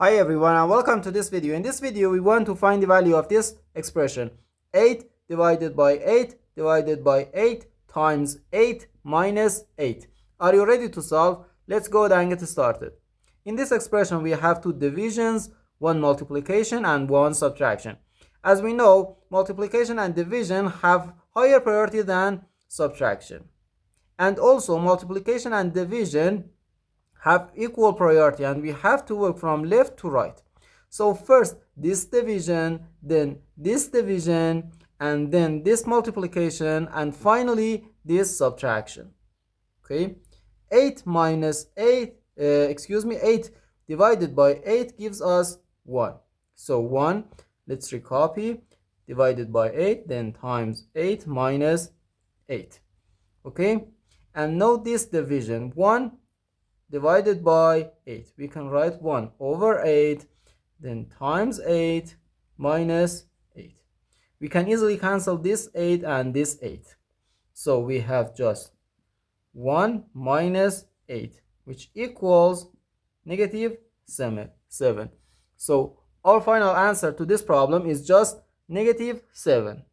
Hi everyone and welcome to this video. In this video we want to find the value of this expression 8 divided by 8 divided by 8 times 8 minus 8. Are you ready to solve? Let's go ahead and get started. In this expression we have two divisions, one multiplication and one subtraction. As we know, multiplication and division have higher priority than subtraction. And also multiplication and division have equal priority and we have to work from left to right. So first this division, then this division, and then this multiplication, and finally this subtraction. Okay, 8 minus 8 8 divided by 8 gives us 1. So 1, let's recopy, divided by 8, then times 8 minus 8. Okay, and note this division, 1 divided by 8. We can write 1 over 8, then times 8 minus 8. We can easily cancel this 8 and this 8. So we have just 1 minus 8, which equals negative 7. So our final answer to this problem is just negative 7.